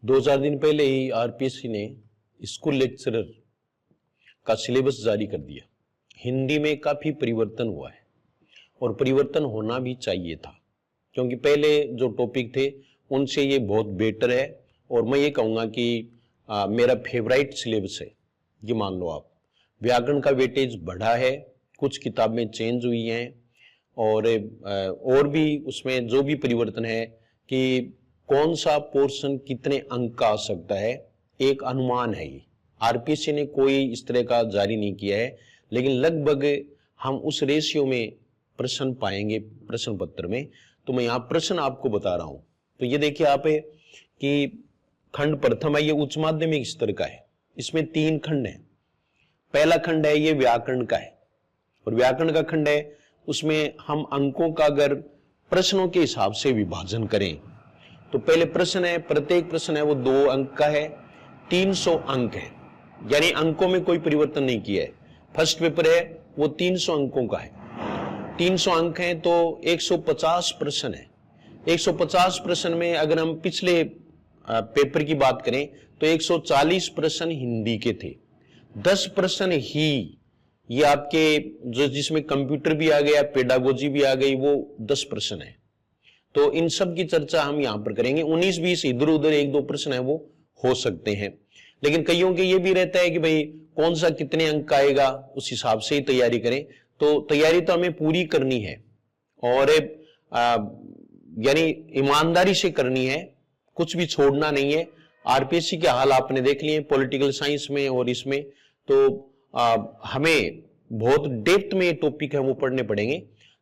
2-4 दिन पहले ही आरपीएससी ने स्कूल लेक्चरर का सिलेबस जारी कर दिया। हिंदी में काफी परिवर्तन हुआ है और परिवर्तन होना भी चाहिए था, क्योंकि पहले जो टॉपिक थे उनसे ये बहुत बेटर है। और मैं ये कहूँगा कि मेरा फेवरेट सिलेबस है ये, मान लो आप। व्याकरण का वेटेज बढ़ा है, कुछ किताबें चेंज हुई हैं और भी उसमें जो भी परिवर्तन है कि कौन सा पोर्शन कितने अंक का आ सकता है, एक अनुमान है। ये आरपीएससी ने कोई इस तरह का जारी नहीं किया है, लेकिन लगभग हम उस रेशियो में प्रश्न पाएंगे प्रश्न पत्र में। तो मैं यहाँ प्रश्न आपको बता रहा हूं। तो ये देखिए आप कि खंड प्रथम है, ये उच्च माध्यमिक स्तर का है। इसमें 3 खंड है। पहला खंड है ये व्याकरण का है, और व्याकरण का खंड है उसमें हम अंकों का अगर प्रश्नों के हिसाब से विभाजन करें तो पहले प्रश्न है, प्रत्येक प्रश्न है वो 2 अंक का है, 300 अंक है, यानी अंकों में कोई परिवर्तन नहीं किया है। फर्स्ट पेपर है वो 300 अंकों का है। 300 अंक हैं तो 150 प्रश्न है। 150 प्रश्न में अगर हम पिछले पेपर की बात करें तो 140 प्रश्न हिंदी के थे। 10 प्रश्न ही ये आपके जो जिसमें कंप्यूटर भी आ गया, पेडागोजी भी आ गई, वो 10 प्रश्न है। तो इन सब की चर्चा हम यहां पर करेंगे। 19-20 इधर उधर 1-2 प्रश्न है वो हो सकते हैं, लेकिन कईयों के ये भी रहता है कि भाई कौन सा कितने अंक आएगा उस हिसाब से ही तैयारी करें। तो तैयारी तो हमें पूरी करनी है और यानी ईमानदारी से करनी है, कुछ भी छोड़ना नहीं है। आरपीएससी के हाल आपने देख लिए पॉलिटिकल साइंस में और इसमें, तो हमें बहुत डेप्थ में ये टॉपिक है वो पढ़ने पड़ेंगे।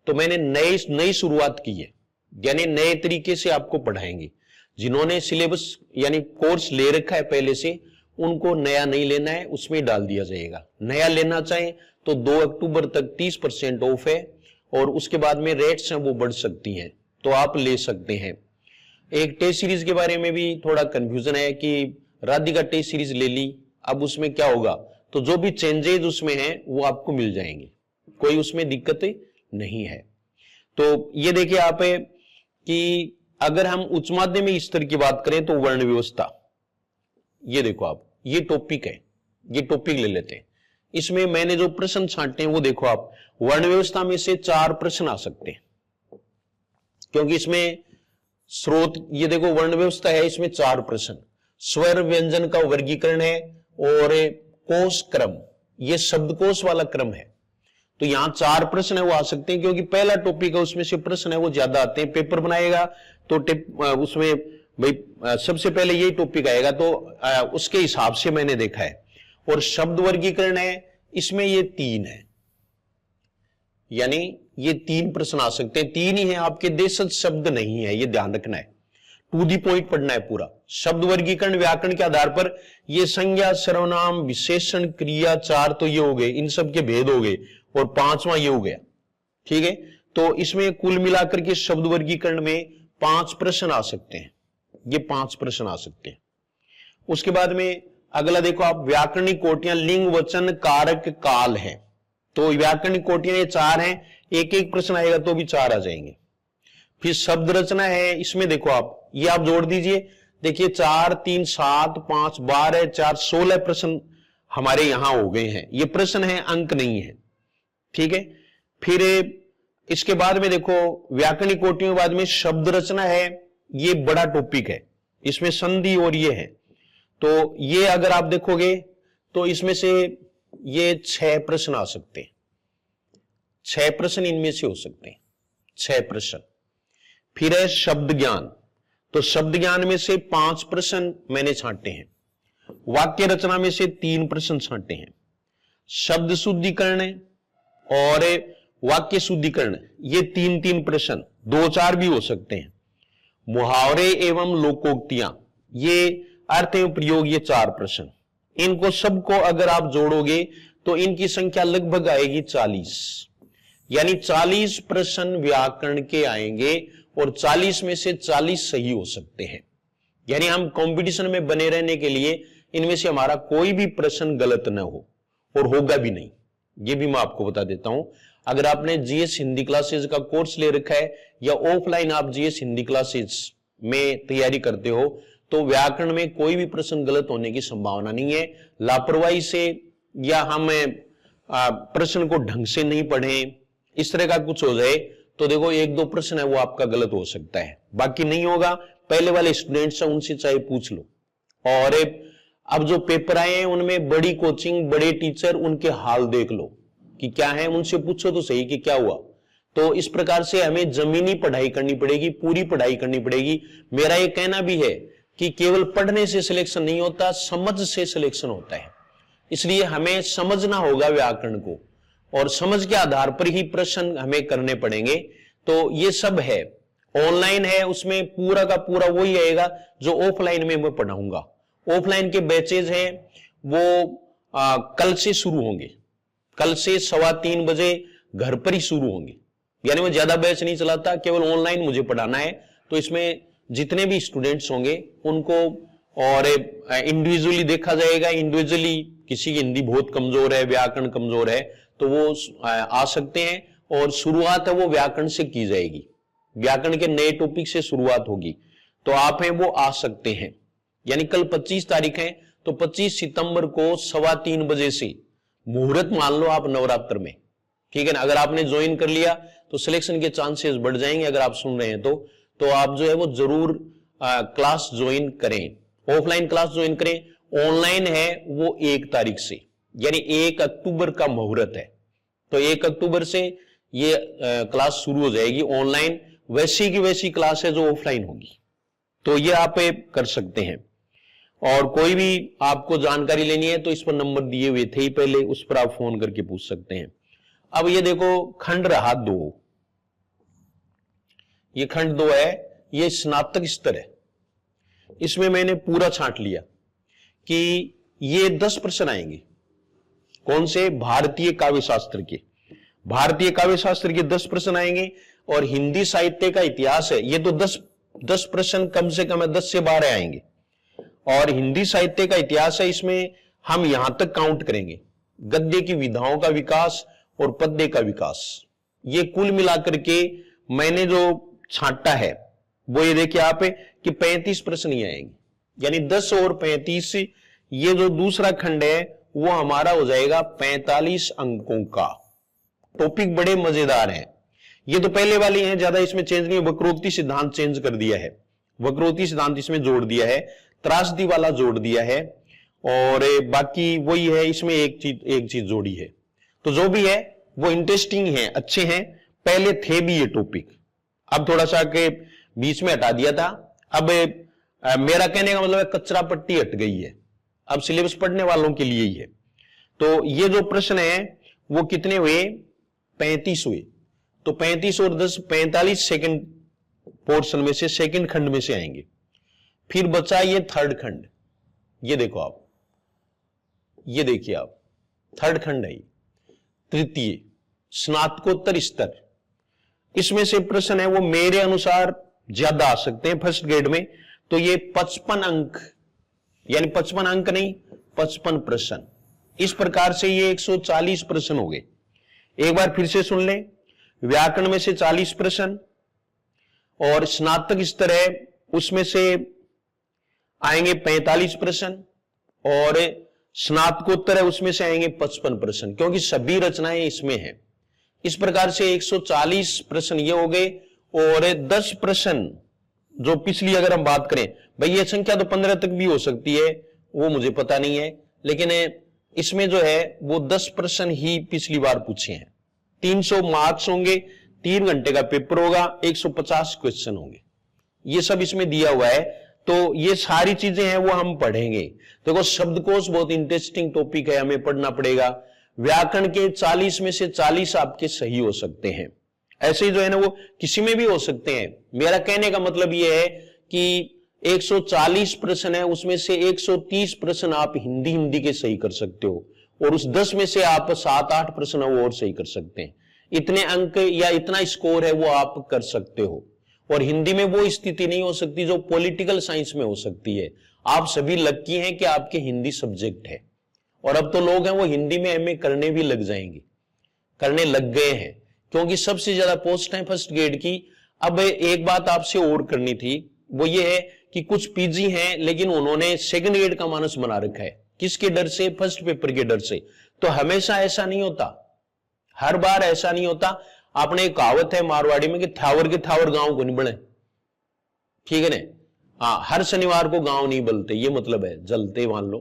तो मैंने नई शुरुआत की है, यानी नए तरीके से आपको पढ़ाएंगे। जिन्होंने सिलेबस यानी कोर्स ले रखा है पहले से, उनको नया नहीं लेना है, उसमें डाल दिया जाएगा। नया लेना चाहें तो 2 अक्टूबर तक 30% ऑफ है, और उसके बाद में रेट्स हैं वो बढ़ सकती हैं, तो आप ले सकते हैं। एक टेस्ट सीरीज के बारे में भी थोड़ा कंफ्यूजन है कि राधिका टेस्ट सीरीज ले ली, अब उसमें क्या होगा। तो जो भी चेंजेज उसमें हैं वो आपको मिल जाएंगे, कोई उसमें दिक्कत नहीं है। तो ये देखिए आप कि अगर हम उच्च माध्यमिक स्तर की बात करें तो वर्ण व्यवस्था, ये देखो आप, ये टॉपिक है, ये टॉपिक ले लेते हैं। इसमें मैंने जो प्रश्न छांटे हैं वो देखो आप, वर्ण व्यवस्था में से 4 प्रश्न आ सकते हैं, क्योंकि इसमें स्रोत, ये देखो वर्ण व्यवस्था है, इसमें 4 प्रश्न। स्वर व्यंजन का वर्गीकरण है और कोश क्रम, ये शब्दकोश वाला क्रम है। तो यहां 4 प्रश्न है वो आ सकते हैं, क्योंकि पहला टॉपिक है उसमें से प्रश्न है वो ज्यादा आते हैं। पेपर बनाएगा तो उसमें भाई सबसे पहले यही टॉपिक आएगा, तो उसके हिसाब से मैंने देखा है। और शब्द वर्गीकरण है, इसमें ये 3 है, यानी ये 3 प्रश्न आ सकते हैं। 3 ही है, आपके देशज शब्द नहीं है, ये ध्यान रखना है। टू दी पॉइंट पढ़ना है पूरा। शब्द वर्गीकरण व्याकरण के आधार पर, ये संज्ञा, सर्वनाम, विशेषण, क्रिया, 4 तो ये हो गए, इन सब के भेद हो गए, और 5वां ये हो गया। ठीक है, तो इसमें कुल मिलाकर के शब्द वर्गीकरण में 5 प्रश्न आ सकते हैं, ये 5 प्रश्न आ सकते हैं। उसके बाद में अगला देखो आप, व्याकरणिक कोटियां, लिंग, वचन, कारक, काल है। तो व्याकरणिक कोटियां ये 4 हैं, एक प्रश्न आएगा तो भी 4 आ जाएंगे। फिर शब्द रचना है, इसमें देखो आप, ये आप जोड़ दीजिए, देखिए 4, 3, 7, 5, 12, 4, 16 प्रश्न हमारे यहां हो गए हैं। ये प्रश्न है, अंक नहीं है। ठीक है, फिर इसके बाद में देखो व्याकरणिक कोटियों के बाद में शब्द रचना है, ये बड़ा टॉपिक है, इसमें संधि और ये है। तो ये अगर आप देखोगे तो इसमें से ये 6 प्रश्न आ सकते हैं, 6 प्रश्न इनमें से हो सकते हैं, 6 प्रश्न। फिर है शब्द ज्ञान, तो शब्द ज्ञान में से 5 प्रश्न मैंने छांटे हैं। वाक्य रचना में से 3 प्रश्न छांटे हैं। शब्द शुद्धिकरण है और वाक्य शुद्धिकरण, ये 3-3 प्रश्न, 2-4 भी हो सकते हैं। मुहावरे एवं लोकोक्तियां, ये अर्थ एवं प्रयोग, ये 4 प्रश्न। इनको सबको अगर आप जोड़ोगे तो इनकी संख्या लगभग आएगी 40, यानी 40 प्रश्न व्याकरण के आएंगे, और 40 में से 40 सही हो सकते हैं। यानी हम कंपटीशन में बने रहने के लिए इनमें से हमारा कोई भी प्रश्न गलत न हो, और होगा भी नहीं, ये भी मैं आपको बता देता हूं। अगर आपने जीएस हिंदी क्लासेज का कोर्स ले रखा है या ऑफलाइन आप जीएस हिंदी क्लासेज में तैयारी करते हो, तो व्याकरण में कोई भी प्रश्न गलत होने की संभावना नहीं है। लापरवाही से या हम प्रश्न को ढंग से नहीं पढ़ें, इस तरह का कुछ हो जाए तो देखो एक दो प्रश्न है वो आपका गलत हो सकता है, बाकी नहीं होगा। पहले वाले स्टूडेंट्स हैं उनसे चाहे पूछ लो। और अब जो पेपर आए हैं उनमें बड़ी कोचिंग, बड़े टीचर, उनके हाल देख लो कि क्या है, उनसे पूछो तो सही कि क्या हुआ। तो इस प्रकार से हमें जमीनी पढ़ाई करनी पड़ेगी, पूरी पढ़ाई करनी पड़ेगी। मेरा ये कहना भी है कि केवल पढ़ने से सिलेक्शन नहीं होता, समझ से सिलेक्शन होता है। इसलिए हमें समझना होगा व्याकरण को, और समझ के आधार पर ही प्रश्न हमें करने पड़ेंगे। तो ये सब है, ऑनलाइन है, उसमें पूरा का पूरा वही आएगा जो ऑफलाइन में मैं पढ़ाऊंगा। ऑफलाइन के बैचेज हैं वो कल से शुरू होंगे, कल से 3:15 बजे घर पर ही शुरू होंगे। यानी मैं ज्यादा बैच नहीं चलाता, केवल ऑनलाइन मुझे पढ़ाना है। तो इसमें जितने भी स्टूडेंट्स होंगे उनको और इंडिविजुअली देखा जाएगा। इंडिविजुअली किसी की हिंदी बहुत कमजोर है, व्याकरण कमजोर है, तो वो आ सकते हैं, और शुरुआत है वो व्याकरण से की जाएगी। व्याकरण के नए टॉपिक से शुरुआत होगी, तो आप हैं वो आ सकते हैं। यानी कल 25 तारीख है, तो 25 सितंबर को 3:15 बजे से मुहूर्त मान लो आप नवरात्र में, ठीक है ना। अगर आपने ज्वाइन कर लिया तो सिलेक्शन के चांसेस बढ़ जाएंगे। अगर आप सुन रहे हैं तो आप जो है वो जरूर क्लास ज्वाइन करें, ऑफलाइन क्लास ज्वाइन करें। ऑनलाइन है वो 1 तारीख से, यानी 1 अक्टूबर का मुहूर्त है, तो 1 अक्टूबर से ये क्लास शुरू हो जाएगी ऑनलाइन। वैसी की वैसी क्लास है जो ऑफलाइन होगी, तो ये आप कर सकते हैं। और कोई भी आपको जानकारी लेनी है तो इस पर नंबर दिए हुए थे ही पहले, उस पर आप फोन करके पूछ सकते हैं। अब ये देखो खंड रहा 2, ये खंड 2 है, ये स्नातक स्तर है। इसमें मैंने पूरा छांट लिया कि ये 10 प्रश्न आएंगे। कौन से? भारतीय काव्य शास्त्र के, भारतीय काव्य शास्त्र के 10 प्रश्न आएंगे। और हिंदी साहित्य का इतिहास है, ये तो 10 प्रश्न कम से कम 10 से 12 आएंगे। और हिंदी साहित्य का इतिहास है, इसमें हम यहां तक काउंट करेंगे गद्य की विधाओं का विकास और पद्य का विकास। ये कुल मिलाकर के मैंने जो छांटा है वो ये देखिए आप कि 35 प्रश्न ही आएंगे, यानी 10 और 35, ये जो दूसरा खंड है वो हमारा हो जाएगा 45 अंकों का। टॉपिक बड़े मजेदार हैं। ये तो पहले वाली हैं, ज्यादा इसमें चेंज नहीं, वक्रोक्ति सिद्धांत चेंज कर दिया है, वक्रोक्ति सिद्धांत इसमें जोड़ दिया है, त्रासदी वाला जोड़ दिया है, और बाकी वही है, इसमें एक चीज जोड़ी है। तो जो भी है वो इंटरेस्टिंग है, अच्छे हैं। पहले थे भी ये टॉपिक, अब थोड़ा सा के बीच में हटा दिया था। अब मेरा कहने का मतलब है कचरा पट्टी हट गई है, अब सिलेबस पढ़ने वालों के लिए ही है। तो ये जो प्रश्न है वो कितने हुए? 35 हुए। तो 35 और 10 45 सेकंड पोर्शन में से, सेकंड खंड में से आएंगे। फिर बचा ये थर्ड खंड, ये देखो आप, ये देखिए आप, थर्ड खंड है, तृतीय स्नातकोत्तर स्तर। इसमें से प्रश्न है वो मेरे अनुसार ज्यादा आ सकते हैं फर्स्ट ग्रेड में। तो ये 55 अंक, यानी 55 अंक नहीं, 55 प्रश्न। इस प्रकार से ये 140 प्रश्न हो गए। एक बार फिर से सुन लें, व्याकरण में से 40 प्रश्न, और स्नातक स्तर है उसमें से आएंगे 45 प्रश्न, और स्नातकोत्तर है उसमें से आएंगे 55 प्रश्न, क्योंकि सभी रचनाएं इसमें हैं। इस प्रकार से 140 प्रश्न ये हो गए। और 10 प्रश्न जो पिछली अगर हम बात करें, भाई ये संख्या तो 15 तक भी हो सकती है, वो मुझे पता नहीं है, लेकिन इसमें जो है वो 10 प्रश्न ही पिछली बार पूछे हैं। 300 मार्क्स होंगे, 3 घंटे का पेपर होगा, 150 क्वेश्चन होंगे, ये सब इसमें दिया हुआ है। तो ये सारी चीजें हैं वो हम पढ़ेंगे। देखो शब्दकोश बहुत इंटरेस्टिंग टॉपिक है, हमें पढ़ना पड़ेगा। व्याकरण के 40 में से 40 आपके सही हो सकते हैं, ऐसे ही जो है ना वो किसी में भी हो सकते हैं। मेरा कहने का मतलब ये है कि 140 प्रश्न है, उसमें से 130 प्रश्न आप हिंदी के सही कर सकते हो, और उस 10 में से आप 7-8 प्रश्न वो और सही कर सकते हैं। इतने अंक या इतना स्कोर है वो आप कर सकते हो। और हिंदी में वो स्थिति नहीं हो सकती जो पॉलिटिकल साइंस में हो सकती है। आप सभी लकी हैं कि आपके हिंदी सब्जेक्ट है, और अब तो लोग हैं वो हिंदी में एमए करने भी लग जाएंगे, करने लग गए हैं, क्योंकि सबसे ज्यादा पोस्ट है फर्स्ट ग्रेड की। अब एक बात आपसे और करनी थी, वो ये है कि कुछ पीजी हैं लेकिन उन्होंने सेकंड ग्रेड का मानस बना रखा है। किसके डर से? फर्स्ट पेपर के डर से। तो हमेशा ऐसा नहीं होता, हर बार ऐसा नहीं होता। आपने एक कहावत है मारवाड़ी में कि थावर के थावर गांव को नहीं बने, ठीक है ना। हाँ, हर शनिवार को गांव नहीं बलते, ये मतलब है जलते मान लो।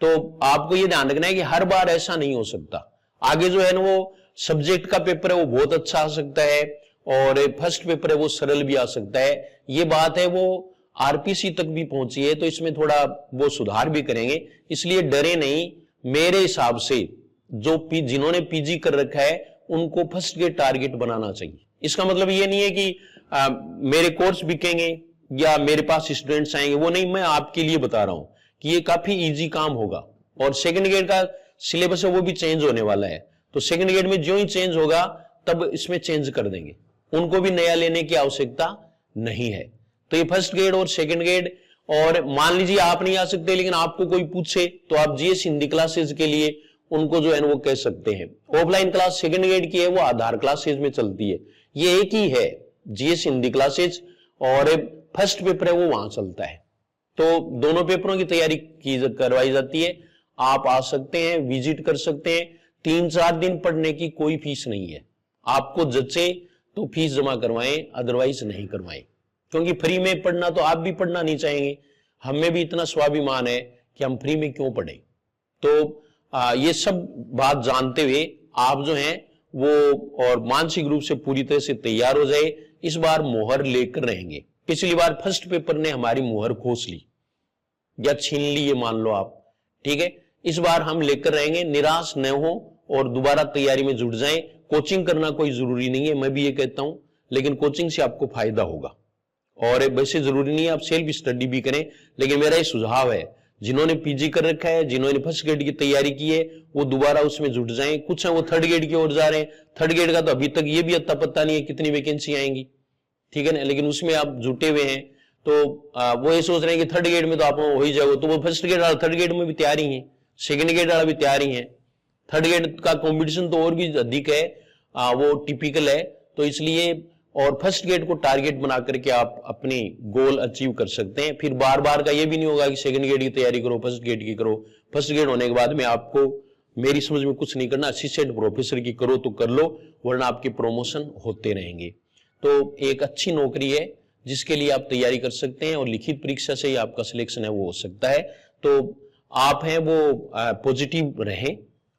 तो आपको ये ध्यान रखना है कि हर बार ऐसा नहीं हो सकता। आगे जो है ना वो सब्जेक्ट का पेपर है वो बहुत अच्छा आ सकता है और फर्स्ट पेपर है वो सरल भी आ सकता है। ये बात है वो आरपीसी तक भी पहुंची है, तो इसमें थोड़ा वो सुधार भी करेंगे, इसलिए डरे नहीं। मेरे हिसाब से जो जिन्होंने पीजी कर रखा है उनको फर्स्ट ग्रेड टारगेट बनाना चाहिए। इसका मतलब ये नहीं है कि मेरे कोर्स बिकेंगे या मेरे पास स्टूडेंट्स आएंगे, वो नहीं। मैं आपके लिए बता रहा हूं कि ये काफी इजी काम होगा और सेकंड ग्रेड का सिलेबस है वो भी चेंज होने वाला है। तो सेकंड ग्रेड में जो ही चेंज होगा तब इसमें चेंज कर देंगे, उनको भी नया लेने की आवश्यकता नहीं है। तो ये फर्स्ट ग्रेड और सेकंड ग्रेड, और मान लीजिए आप नहीं आ सकते लेकिन आपको कोई पूछे तो आप जीएस हिंदी क्लासेज के लिए उनको जो है वो कह सकते हैं। ऑफलाइन क्लास सेकंड ग्रेड की है वो आधार क्लासेज में चलती है, ये एक ही है जीएस हिंदी क्लासेज, और फर्स्ट पेपर है वो वहां चलता है। तो दोनों पेपरों की तैयारी करवाई जाती है। आप आ सकते हैं, विजिट कर सकते हैं। 3-4 दिन पढ़ने की कोई फीस नहीं है। आपको जचे तो फीस जमा करवाएं, अदरवाइज नहीं करवाएं, क्योंकि फ्री में पढ़ना तो आप भी पढ़ना नहीं चाहेंगे। हमें भी इतना स्वाभिमान है कि हम फ्री में क्यों पढ़ें। तो ये सब बात जानते हुए आप जो हैं वो और मानसिक रूप से पूरी तरह से तैयार हो जाए। इस बार मोहर लेकर रहेंगे। पिछली बार फर्स्ट पेपर ने हमारी मोहर खोस ली या छीन ली, ये मान लो आप, ठीक है। इस बार हम लेकर रहेंगे, निराश न हो और दोबारा तैयारी में जुट जाएं। कोचिंग करना कोई जरूरी नहीं है, मैं भी ये कहता हूं, लेकिन कोचिंग से आपको फायदा होगा। और वैसे जरूरी नहीं है आप सेल्फ स्टडी भी करें, लेकिन मेरा ये सुझाव है जिन्होंने पीजी कर रखा है, जिन्होंने फर्स्ट ग्रेड की तैयारी की है, वो दोबारा उसमें जुट जाएं। कुछ है वो थर्ड ग्रेड की ओर जा रहे हैं, थर्ड ग्रेड का तो अभी तक ये भी अत्ता पत्ता नहीं है कितनी वैकेंसी आएंगी, ठीक है ना, लेकिन उसमें आप जुटे हुए हैं। तो वो ये सोच रहे हैं कि थर्ड ग्रेड में तो आप हो ही जाओगे, तो वो फर्स्ट ग्रेड वाला थर्ड ग्रेड में भी तैयारी है, सेकंड ग्रेड वाला भी तैयारी है। थर्ड ग्रेड का कंपटीशन तो और भी अधिक है, वो टिपिकल है। तो इसलिए और फर्स्ट ग्रेड को टारगेट बना करके आप अपनी गोल अचीव कर सकते हैं। फिर बार बार का ये भी नहीं होगा कि सेकंड ग्रेड की तैयारी करो, फर्स्ट ग्रेड की करो। फर्स्ट ग्रेड होने के बाद में आपको मेरी समझ में कुछ नहीं करना, असिस्टेंट प्रोफेसर की करो तो कर लो, वरना आपके प्रमोशन होते रहेंगे। तो एक अच्छी नौकरी है जिसके लिए आप तैयारी कर सकते हैं और लिखित परीक्षा से ही आपका सिलेक्शन है वो हो सकता है। तो आप हैं वो पॉजिटिव रहें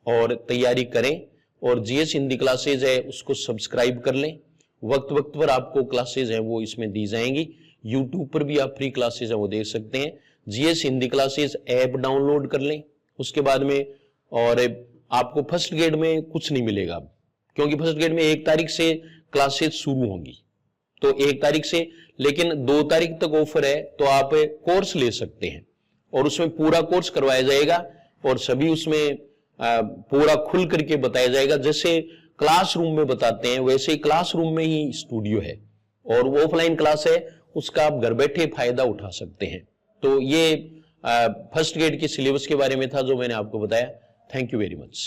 और तैयारी करें, और जीएस हिंदी क्लासेज है उसको सब्सक्राइब कर लें। वक्त वक्त पर आपको क्लासेज हैं वो इसमें दी जाएंगी। यूट्यूब पर भी आप फ्री क्लासेज हैं वो देख सकते हैं। GS Hindi classes app download कर लें उसके बाद में, और आपको फर्स्ट ग्रेड में कुछ नहीं मिलेगा क्योंकि फर्स्ट ग्रेड में 1 तारीख से क्लासेज शुरू होंगी, तो 1 तारीख से, लेकिन 2 तारीख तक ऑफर है, तो आप कोर्स ले सकते हैं और उसमें पूरा कोर्स करवाया जाएगा और सभी उसमें पूरा खुल करके बताया जाएगा। जैसे क्लासरूम में बताते हैं वैसे ही क्लासरूम में ही स्टूडियो है, और वो ऑफलाइन क्लास है उसका आप घर बैठे फायदा उठा सकते हैं। तो ये फर्स्ट ग्रेड के सिलेबस के बारे में था जो मैंने आपको बताया। Thank you very much.